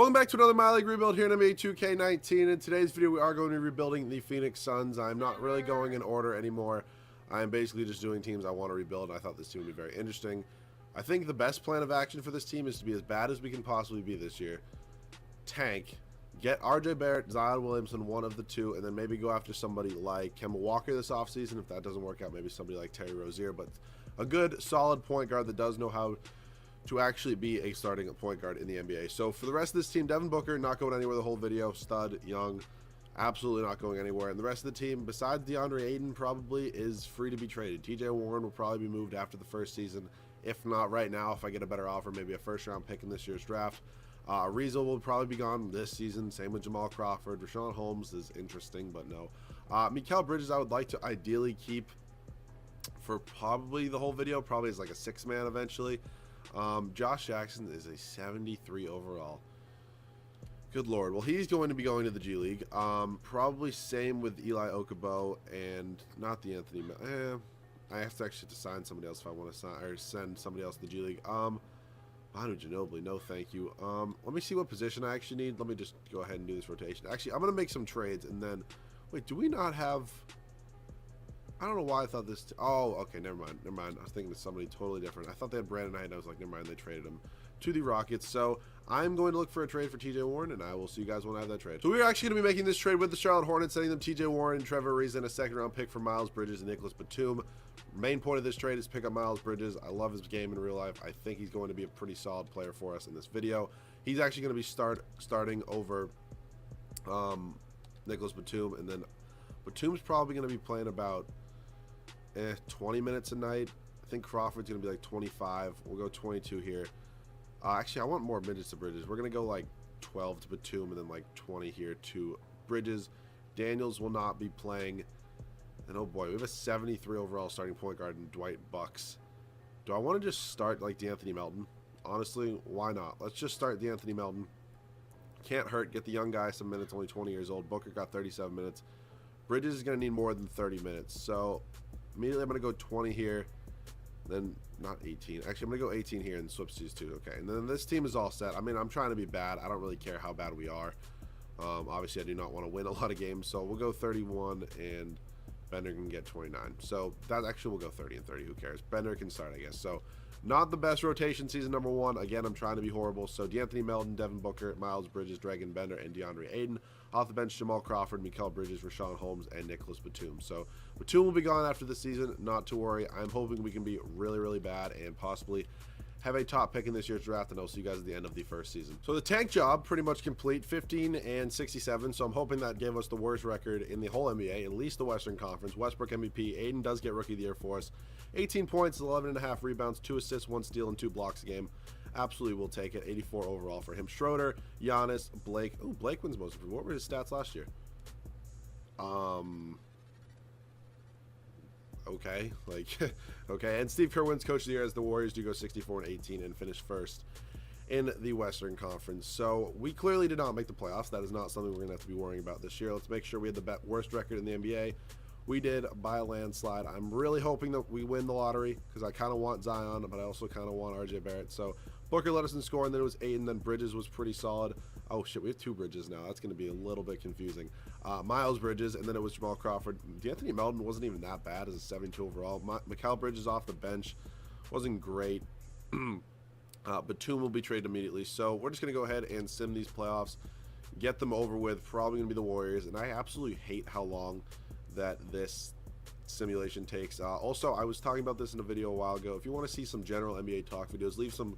So welcome back to another My League rebuild here in NBA 2K19. In today's video, we are going to be rebuilding the Phoenix Suns. I'm not really going in order anymore. I'm basically just doing teams I want to rebuild, and I thought this team would be very interesting. I think the best plan of action for this team is to be as bad as we can possibly be this year. Tank, get RJ Barrett, Zion Williamson, one of the two, and then maybe go after somebody like Kemba Walker this offseason. If that doesn't work out, maybe somebody like Terry Rozier, but a good, solid point guard that does know how to actually be a starting point guard in the NBA. So for the rest of this team, Devin Booker, not going anywhere the whole video. Stud, young, absolutely not going anywhere. And the rest of the team, besides DeAndre Ayton, probably is free to be traded. TJ Warren will probably be moved after the first season. If not right now, if I get a better offer, maybe a first-round pick in this year's draft. Ariza will probably be gone this season. Same with Jamal Crawford. Rashawn Holmes is interesting, but no. Mikal Bridges, I would like to ideally keep for probably the whole video, probably as like a six-man eventually. Josh Jackson is a 73 overall. Good Lord. Well, he's going to be going to the G League. Probably same with Eli Okubo and not the Anthony. I have to actually sign somebody else if I want to sign or send somebody else to the G League. Manu Ginobili, no thank you. Let me see what position I actually need. Let me just go ahead and do this rotation. Actually, I'm going to make some trades and then... Wait, do we not have... I don't know why I thought this... Oh, okay, never mind. Never mind. I was thinking of somebody totally different. I thought they had Brandon Knight, and I was like, never mind, they traded him to the Rockets. So I'm going to look for a trade for TJ Warren, and I will see you guys when I have that trade. So we're actually going to be making this trade with the Charlotte Hornets, sending them TJ Warren, Trevor Ariza, and a second-round pick for Miles Bridges and Nicholas Batum. Main point of this trade is pick up Miles Bridges. I love his game in real life. I think he's going to be a pretty solid player for us in this video. He's actually going to be starting over Nicholas Batum, and then Batum's probably going to be playing about 20 minutes a night. I think Crawford's going to be like 25. We'll go 22 here. Actually, I want more minutes to Bridges. We're going to go like 12 to Batum and then like 20 here to Bridges. Daniels will not be playing. And oh boy, we have a 73 overall starting point guard in Dwight Bucks. Do I want to just start like DeAnthony Melton? Honestly, why not? Let's just start DeAnthony Melton. Can't hurt. Get the young guy some minutes, only 20 years old. Booker got 37 minutes. Bridges is going to need more than 30 minutes. So immediately I'm going to go 20 here. Then not 18. Actually, I'm going to go 18 here and switch these two. Okay, and then this team is all set. I mean, I'm trying to be bad. I don't really care how bad we are. Obviously, I do not want to win a lot of games. So we'll go 31 and Bender can get 29. So that actually will go 30 and 30. Who cares? Bender can start, I guess. So not the best rotation season number one. Again, I'm trying to be horrible. So DeAnthony Melton, Devin Booker, Miles Bridges, Dragon Bender, and DeAndre Ayton. Off the bench, Jamal Crawford, Mikal Bridges, Rashawn Holmes, and Nicholas Batum. So Batum will be gone after the season. Not to worry. I'm hoping we can be really, really bad and possibly have a top pick in this year's draft, and I'll see you guys at the end of the first season. So the tank job pretty much complete, 15 and 67. So I'm hoping that gave us the worst record in the whole NBA, at least the Western Conference. Westbrook MVP. Ayton does get Rookie of the Year for us. 18 points, 11.5 rebounds, 2 assists, 1 steal, and 2 blocks a game. Absolutely will take it. 84 overall for him. Schroeder, Giannis, Blake. Oh, Blake wins most of it. What were his stats last year? Okay, like, okay. And Steve Kerr wins Coach of the Year as the Warriors do go 64 and 18 and finish first in the Western Conference. So we clearly did not make the playoffs. That is not something we're going to have to be worrying about this year. Let's make sure we had the worst record in the NBA. We did by a landslide. I'm really hoping that we win the lottery because I kind of want Zion, but I also kind of want RJ Barrett. So Booker led us in score, and then it was Ayton. Then Bridges was pretty solid. Oh, shit, we have 2 Bridges now. That's going to be a little bit confusing. Miles Bridges, and then it was Jamal Crawford. DeAnthony Melton wasn't even that bad as a 72 overall. Mikal Bridges off the bench wasn't great. Batum will be traded immediately. So we're just going to go ahead and sim these playoffs, get them over with. Probably going to be the Warriors, and I absolutely hate how long that this simulation takes. Also, I was talking about this in a video a while ago. If you want to see some general NBA talk videos, leave some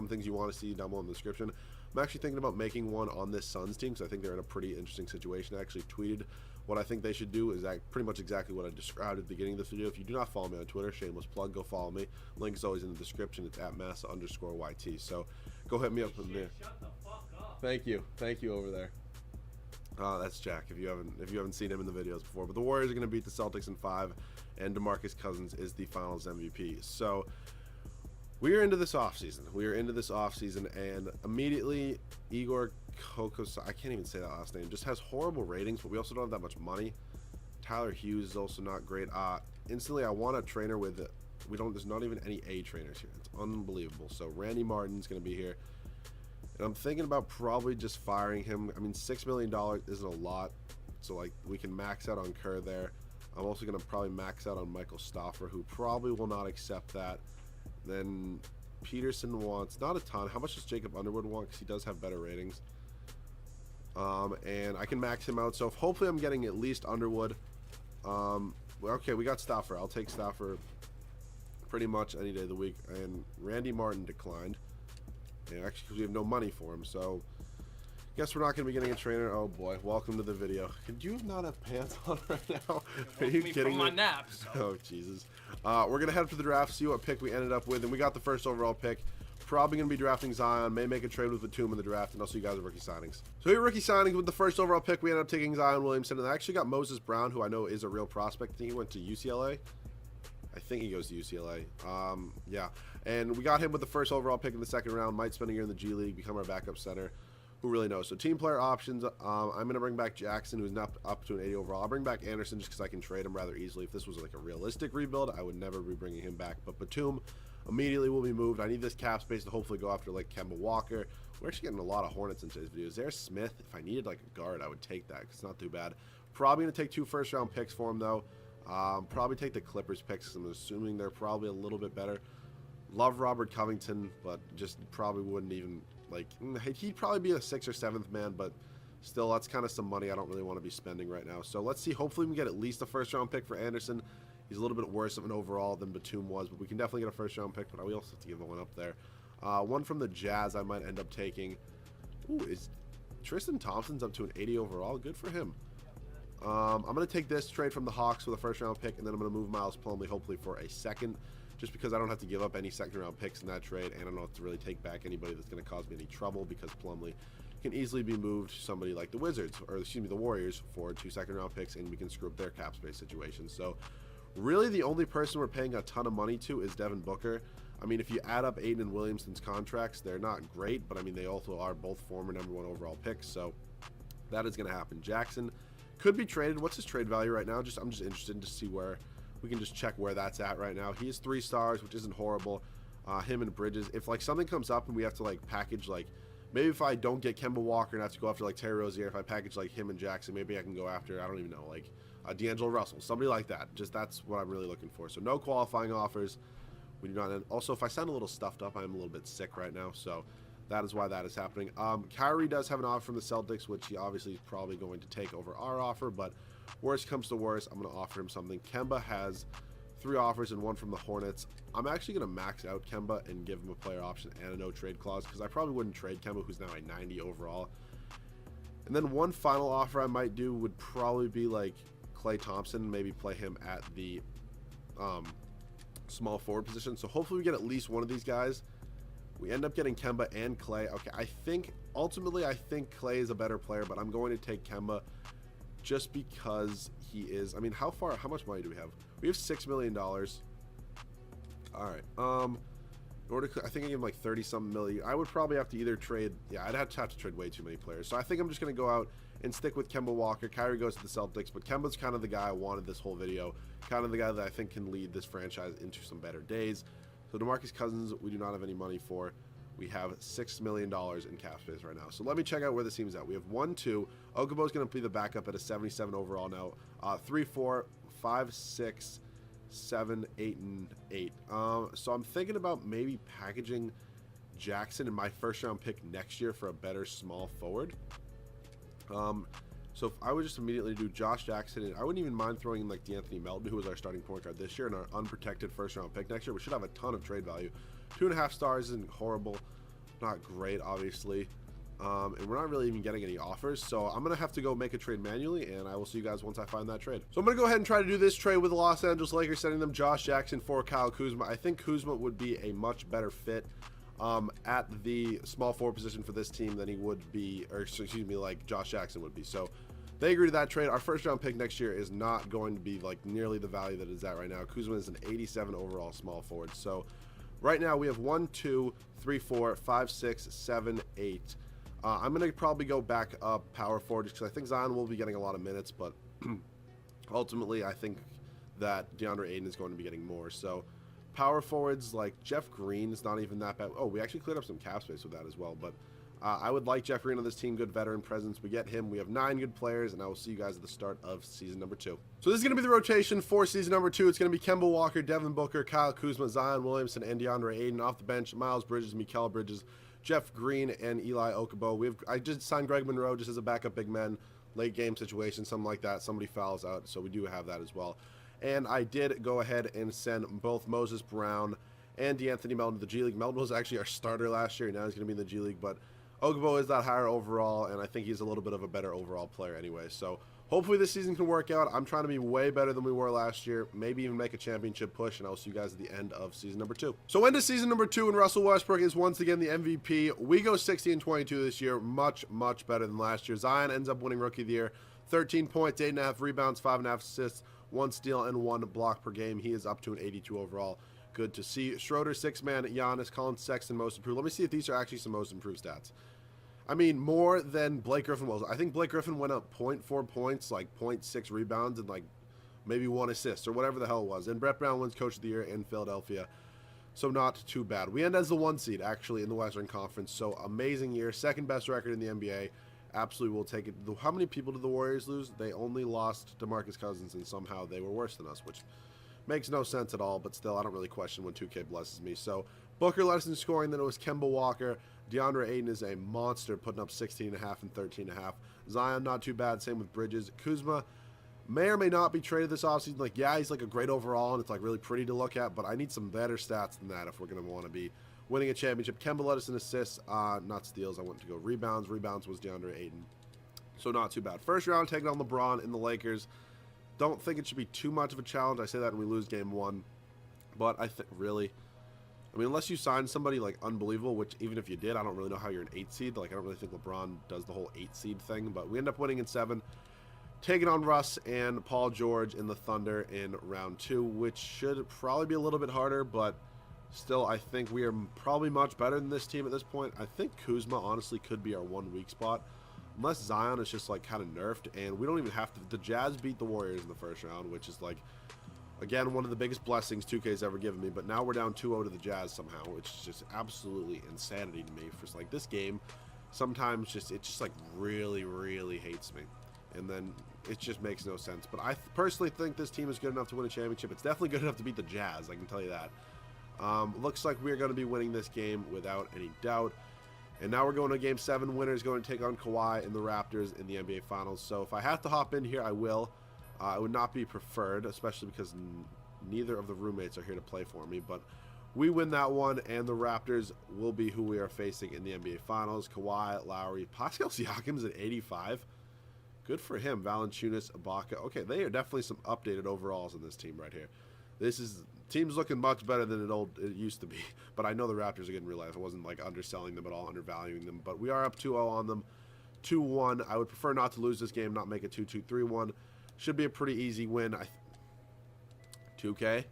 things you want to see down below in the description. I'm actually thinking about making one on this Suns team because I think they're in a pretty interesting situation. I actually tweeted what I think they should do is pretty much exactly what I described at the beginning of this video. If you do not follow me on Twitter, shameless plug, go follow me. Link is always in the description. It's at Massa_YT. So go hit me up in there. Shut the fuck up. Thank you over there. That's Jack. If you haven't seen him in the videos before, but the Warriors are going to beat the Celtics in 5, and DeMarcus Cousins is the Finals MVP. So we are into this offseason. And immediately Igor Kokos, I can't even say that last name, just has horrible ratings, but we also don't have that much money. Tyler Hughes is also not great. Instantly, I want a trainer with there's not even any A trainers here. It's unbelievable. So Randy Martin's going to be here. And I'm thinking about probably just firing him. I mean, $6 million isn't a lot. So, like, we can max out on Kerr there. I'm also going to probably max out on Michael Stauffer, who probably will not accept that. Then Peterson wants not a ton. How much does Jacob Underwood want? Because he does have better ratings. And I can max him out. So hopefully I'm getting at least Underwood. Okay, we got Stauffer. I'll take Stauffer pretty much any day of the week. And Randy Martin declined. And actually, because we have no money for him. So guess we're not going to be getting a trainer. Oh boy, welcome to the video. Could you not have pants on right now? Are you kidding me? From my nap, so. Oh Jesus. We're going to head up to the draft, see what pick we ended up with. And we got the first overall pick. Probably going to be drafting Zion. May make a trade with Batum in the draft. And I'll see you guys at rookie signings. So here, rookie signings with the first overall pick. We ended up taking Zion Williamson. And I actually got Moses Brown, who I know is a real prospect. I think he went to UCLA. I think he goes to UCLA. Yeah. And we got him with the first overall pick in the second round. Might spend a year in the G League, become our backup center. Who really knows? So team player options. I'm going to bring back Jackson, who's not up to an 80 overall. I'll bring back Anderson just because I can trade him rather easily. If this was like a realistic rebuild, I would never be bringing him back. But Batum immediately will be moved. I need this cap space to hopefully go after like Kemba Walker. We're actually getting a lot of Hornets in today's video. Is there Smith? If I needed like a guard, I would take that. It's not too bad. Probably going to take 2 first-round picks for him, though. Probably take the Clippers picks because I'm assuming they're probably a little bit better. Love Robert Covington, but just probably wouldn't even, like, he'd probably be a 6th or 7th man, but still, that's kind of some money I don't really want to be spending right now. So let's see. Hopefully we can get at least a first-round pick for Anderson. He's a little bit worse of an overall than Batum was, but we can definitely get a first-round pick, but we also have to give one up there. One from the Jazz I might end up taking. Ooh, is Tristan Thompson's up to an 80 overall? Good for him. I'm going to take this trade from the Hawks for the first-round pick, and then I'm going to move Miles Plumlee hopefully for a second, just because I don't have to give up any second-round picks in that trade, and I don't have to really take back anybody that's going to cause me any trouble, because Plumlee can easily be moved to somebody like the Wizards, or excuse me, the Warriors, for 2 second-round picks, and we can screw up their cap space situation. So really the only person we're paying a ton of money to is Devin Booker. I mean, if you add up Aiden and Williamson's contracts, they're not great, but I mean, they also are both former #1 overall picks, so that is going to happen. Jackson could be traded. What's his trade value right now? I'm just interested to see where we can just check where that's at right now. He is 3 stars, which isn't horrible. Him and Bridges. If like something comes up and we have to like package, like maybe if I don't get Kemba Walker and have to go after like Terry Rozier, if I package like him and Jackson, maybe I can go after, I don't even know, like D'Angelo Russell, somebody like that. Just that's what I'm really looking for. So no qualifying offers. We do not. And also, if I sound a little stuffed up, I'm a little bit sick right now, so that is why that is happening. Kyrie does have an offer from the Celtics, which he obviously is probably going to take over our offer, but worst comes to worst, I'm going to offer him something. Kemba has 3 offers and 1 from the Hornets. I'm actually going to max out Kemba and give him a player option and a no trade clause, because I probably wouldn't trade Kemba, who's now a 90 overall. And then one final offer I might do would probably be like Klay Thompson, maybe play him at the small forward position. So hopefully we get at least one of these guys. We end up getting Kemba and Klay. Okay, ultimately I think Klay is a better player, but I'm going to take Kemba just because he is. I mean, how much money do we have? We have $6 million. All right. In order to, I think I give him like 30-something million. I would probably have to either trade. Yeah, I'd have to trade way too many players. So I think I'm just going to go out and stick with Kemba Walker. Kyrie goes to the Celtics, but Kemba's kind of the guy I wanted this whole video. Kind of the guy that I think can lead this franchise into some better days. So DeMarcus Cousins, we do not have any money for. We have $6 million in cap space right now. So let me check out where this team's at. We have 1, 2. Okabo's going to be the backup at a 77 overall now. 3, 4, 5, 6, 7, 8, and 8. So I'm thinking about maybe packaging Jackson in my first-round pick next year for a better small forward. So if I would just immediately do Josh Jackson, and I wouldn't even mind throwing in like D'Anthony Melton, who was our starting point guard this year, and our unprotected first-round pick next year. We should have a ton of trade value. 2.5 stars isn't horrible, not great, obviously. And we're not really even getting any offers, so I'm going to have to go make a trade manually, and I will see you guys once I find that trade. So I'm going to go ahead and try to do this trade with the Los Angeles Lakers, sending them Josh Jackson for Kyle Kuzma. I think Kuzma would be a much better fit at the small forward position for this team than he would be, or excuse me, like Josh Jackson would be. So they agree to that trade. Our first round pick next year is not going to be like nearly the value that it's at right now. Kuzma is an 87 overall small forward. So right now we have 1, 2, 3, 4, 5, 6, 7, 8. I'm going to probably go back up power forward because I think Zion will be getting a lot of minutes, but ultimately I think that DeAndre Ayton is going to be getting more. So power forwards like Jeff Green is not even that bad. Oh, we actually cleared up some cap space with that as well, but I would like Jeff Green on this team, good veteran presence. We get him. We have 9 good players, and I will see you guys at the start of season number 2. So this is going to be the rotation for season number 2. It's going to be Kemba Walker, Devin Booker, Kyle Kuzma, Zion Williamson, and DeAndre Ayton. Off the bench, Miles Bridges, Mikal Bridges, Jeff Green, and Eli Okubo. I just signed Greg Monroe just as a backup big man, late game situation, something like that. Somebody fouls out, so we do have that as well. And I did go ahead and send both Moses Brown and DeAnthony Melton to the G League. Melton was actually our starter last year, and now he's going to be in the G League, but Okubo is that higher overall, and I think he's a little bit of a better overall player anyway. So hopefully this season can work out. I'm trying to be way better than we were last year, maybe even make a championship push, and I'll see you guys at the end of season number 2. So into season number 2, and Russell Westbrook is once again the MVP. We go 60-22 this year, much better than last year. Zion ends up winning Rookie of the Year, 13 points, 8.5 rebounds, 5.5 assists, 1 steal, and 1 block per game. He is up to an 82 overall. Good to see. Schroeder, 6-man, Giannis, Colin Sexton, most improved. Let me see if these are actually some most improved stats. I mean, more than Blake Griffin was. I think Blake Griffin went up 0.4 points, like 0.6 rebounds, and like maybe 1 assist or whatever the hell it was. And Brett Brown wins Coach of the Year in Philadelphia. So not too bad. We end as the 1 seed, actually, in the Western Conference. So amazing year. Second best record in the NBA. Absolutely will take it. How many people did the Warriors lose? They only lost DeMarcus Cousins, and somehow they were worse than us, which makes no sense at all. But still, I don't really question when 2K blesses me. So Booker led us in scoring. Then it was Kemba Walker. DeAndre Ayton is a monster, putting up 16.5 and 13.5. Zion, not too bad. Same with Bridges. Kuzma may or may not be traded this offseason. Like, yeah, he's like a great overall, and it's like really pretty to look at, but I need some better stats than that if we're going to want to be winning a championship. Kemba led us in assists, not steals. I went to go rebounds. Rebounds was DeAndre Ayton. So not too bad. First round, taking on LeBron in the Lakers. Don't think it should be too much of a challenge. I say that when we lose game 1. But I think, really, I mean, unless you sign somebody, like, unbelievable, which even if you did, I don't really know how you're an 8 seed. Like, I don't really think LeBron does the whole 8 seed thing. But we end up winning in 7. Taking on Russ and Paul George in the Thunder in round 2, which should probably be a little bit harder. But still, I think we are probably much better than this team at this point. I think Kuzma, honestly, could be our 1 weak spot. Unless Zion is just, like, kind of nerfed. And we don't even have to. The Jazz beat the Warriors in the first round, which is, like, again, one of the biggest blessings 2K's ever given me, but now we're down 2-0 to the Jazz somehow, which is just absolutely insanity to me. For like this game, sometimes it just like really hates me, and then it just makes no sense. But I personally think this team is good enough to win a championship. It's definitely good enough to beat the Jazz, I can tell you that. Looks like we're going to be winning this game without any doubt. And now we're going to Game 7. Winner is going to take on Kawhi and the Raptors in the NBA Finals. So if I have to hop in here, I will. It would not be preferred, especially because neither of the roommates are here to play for me. But we win that one, and the Raptors will be who we are facing in the NBA Finals. Kawhi, Lowry, Pascal Siakam's at 85. Good for him. Valanciunas, Ibaka. Okay, they are definitely some updated overalls in this team right here. Team's looking much better than it used to be. But I know the Raptors are getting real life. I wasn't like underselling them at all, undervaluing them. But we are up 2-0 on them. 2-1. I would prefer not to lose this game, not make it 2-2, 3-1. Should be a pretty easy win. 2K,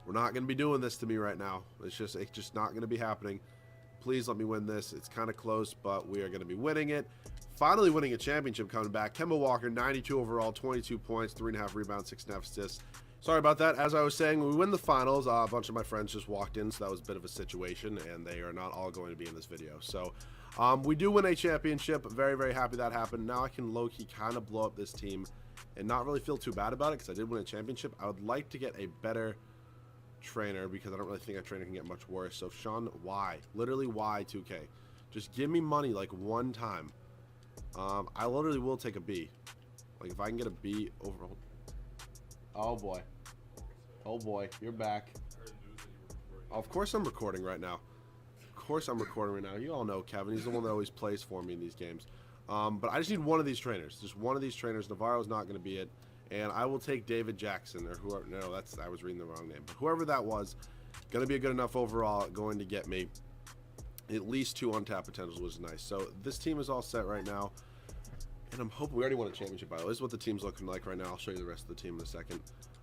we're not going to be doing this to me right now. It's just not going to be happening. Please let me win this. It's kind of close, but we are going to be winning it. Finally winning a championship coming back. Kemba Walker, 92 overall, 22 points, 3.5 rebounds, 6.5 assists. Sorry about that. As I was saying, we win the finals. A bunch of my friends just walked in, so that was a bit of a situation, and they are not all going to be in this video. So we do win a championship. Very happy that happened. Now I can low-key kind of blow up this team and not really feel too bad about it because I did win a championship. I would like to get a better trainer because I don't really think our trainer can get much worse. So Sean, why? Literally why 2K? Just give me money like one time. I literally will take a B. Like if I can get a B overall. Oh boy. Oh boy, you're back. Of course I'm recording right now. Of course I'm recording right now. You all know Kevin. He's the one that always plays for me in these games. But I just need one of these trainers. Just one of these trainers. Navarro's not going to be it. And I will take David Jackson or whoever. No, I was reading the wrong name. But whoever that was, going to be a good enough overall. Going to get me at least 2 untapped potentials, which is nice. So this team is all set right now. And I'm hoping we already won a championship, by the way. This is what the team's looking like right now. I'll show you the rest of the team in a second.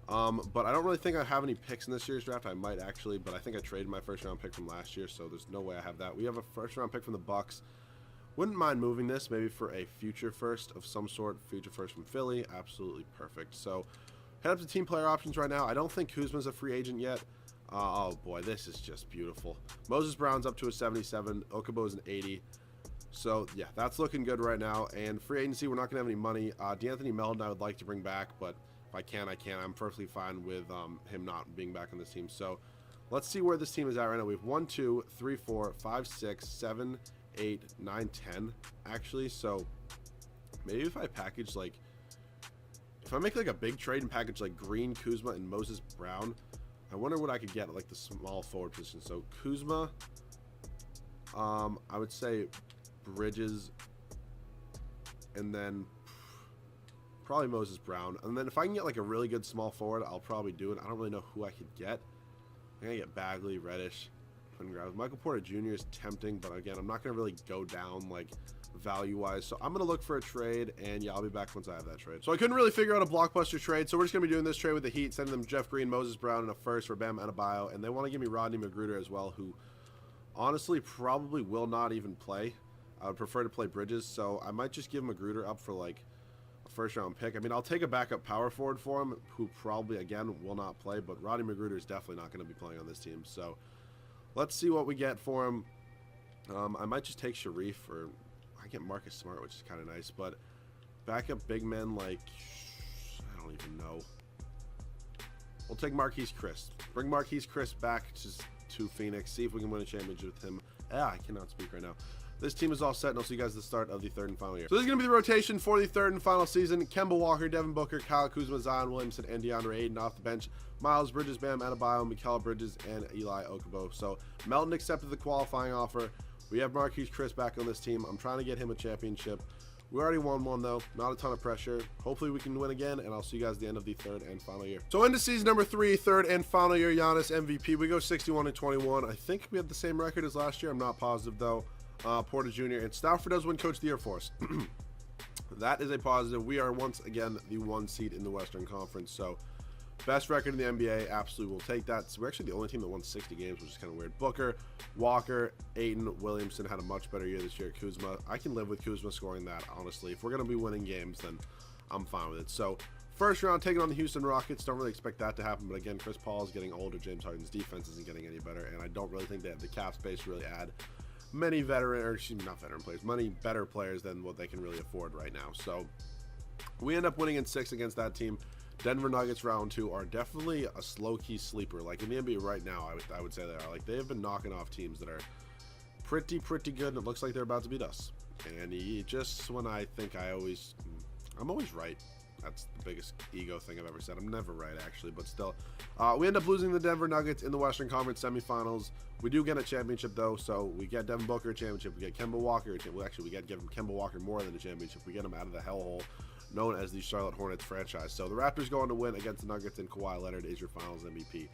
But I don't really think I have any picks in this year's draft. I might actually, but I think I traded my first round pick from last year, so there's no way I have that. We have a first round pick from the Bucks. Wouldn't mind moving this maybe for a future first of some sort. Future first from Philly. Absolutely perfect. So head up to team player options right now. I don't think Kuzma's a free agent yet. Oh boy, this is just beautiful. Moses Brown's up to a 77. Okubo's an 80. So, yeah, that's looking good right now. And free agency, we're not going to have any money. D'Anthony Melton I would like to bring back, but if I can, I can. I'm perfectly fine with him not being back on this team. So, let's see where this team is at right now. We have 1, 2, 3, 4, 5, 6, 7, 8, 9, 10, actually. So, maybe if I package, like, if I make, like, a big trade and package, like, Green, Kuzma, and Moses Brown, I wonder what I could get at, like, the small forward position. So, Kuzma, I would say Bridges, and then probably Moses Brown. And then if I can get, like, a really good small forward, I'll probably do it. I don't really know who I could get. I'm going to get Bagley, Reddish. Michael Porter Jr. is tempting, but again, I'm not going to really go down, like, value-wise. So I'm going to look for a trade, and yeah, I'll be back once I have that trade. So I couldn't really figure out a blockbuster trade, so we're just going to be doing this trade with the Heat, sending them Jeff Green, Moses Brown, and a first for Bam Adebayo, and they want to give me Rodney Magruder as well, who honestly probably will not even play. I would prefer to play Bridges, so I might just give Magruder up for, like, a first-round pick. I mean, I'll take a backup power forward for him, who probably, again, will not play, but Rodney Magruder is definitely not going to be playing on this team, so let's see what we get for him. I might just take Sharif, or I get Marcus Smart, which is kind of nice, but backup big men, like, I don't even know. We'll take Marquise Chris. Bring Marquise Chris back to Phoenix, see if we can win a championship with him. I cannot speak right now. This team is all set, and I'll see you guys at the start of the third and final year. So this is going to be the rotation for the third and final season. Kemba Walker, Devin Booker, Kyle Kuzma, Zion Williamson, and DeAndre Ayton off the bench. Miles Bridges, Bam Adebayo, Mikal Bridges, and Eli Okubo. So Melton accepted the qualifying offer. We have Marquise Chris back on this team. I'm trying to get him a championship. We already won one, though. Not a ton of pressure. Hopefully we can win again, and I'll see you guys at the end of the third and final year. So into season number 3, third and final year, Giannis MVP. We go 61-21. I think we have the same record as last year. I'm not positive, though. Porter Jr. and Stafford does win Coach of the Year for us. That is a positive. We are once again the 1 seed in the Western Conference. So best record in the NBA, absolutely will take that. So we're actually the only team that won 60 games, which is kind of weird. Booker, Walker, Ayton, Williamson had a much better year this year. Kuzma, I can live with Kuzma scoring that, honestly. If we're going to be winning games, then I'm fine with it. So first round, taking on the Houston Rockets. Don't really expect that to happen. But again, Chris Paul is getting older. James Harden's defense isn't getting any better. And I don't really think they have the cap space to really add many many better players than what they can really afford right now. So we end up winning in 6 against that team. Denver Nuggets round 2 are definitely a slow-key sleeper. Like in the NBA right now, I would say they are. Like they have been knocking off teams that are pretty good, and it looks like they're about to beat us. And just when I think I'm always right. That's the biggest ego thing I've ever said. I'm never right, actually, but still. We end up losing the Denver Nuggets in the Western Conference semifinals. We do get a championship, though, so we get Devin Booker a championship. We get Kemba Walker a championship. Well, actually, we get Kemba Walker more than a championship. We get him out of the hellhole known as the Charlotte Hornets franchise. So the Raptors go on to win against the Nuggets, and Kawhi Leonard is your finals MVP,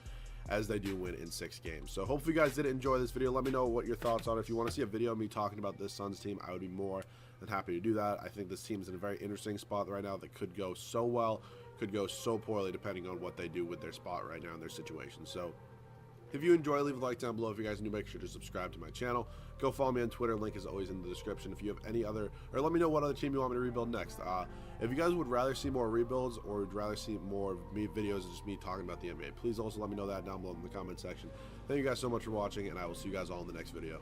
as they do win in 6 games. So hopefully you guys did enjoy this video. Let me know what your thoughts are. If you want to see a video of me talking about this Suns team, I would be more than happy to do that. I think this team's in a very interesting spot right now that could go so well, could go so poorly, depending on what they do with their spot right now and their situation. So if you enjoy, leave a like down below. If you guys are new, make sure to subscribe to my channel. Go follow me on Twitter. Link is always in the description. If you have any other, or let me know what other team you want me to rebuild next. If you guys would rather see more rebuilds or would rather see more of me videos of just me talking about the NBA, please also let me know that down below in the comment section. Thank you guys so much for watching, and I will see you guys all in the next video.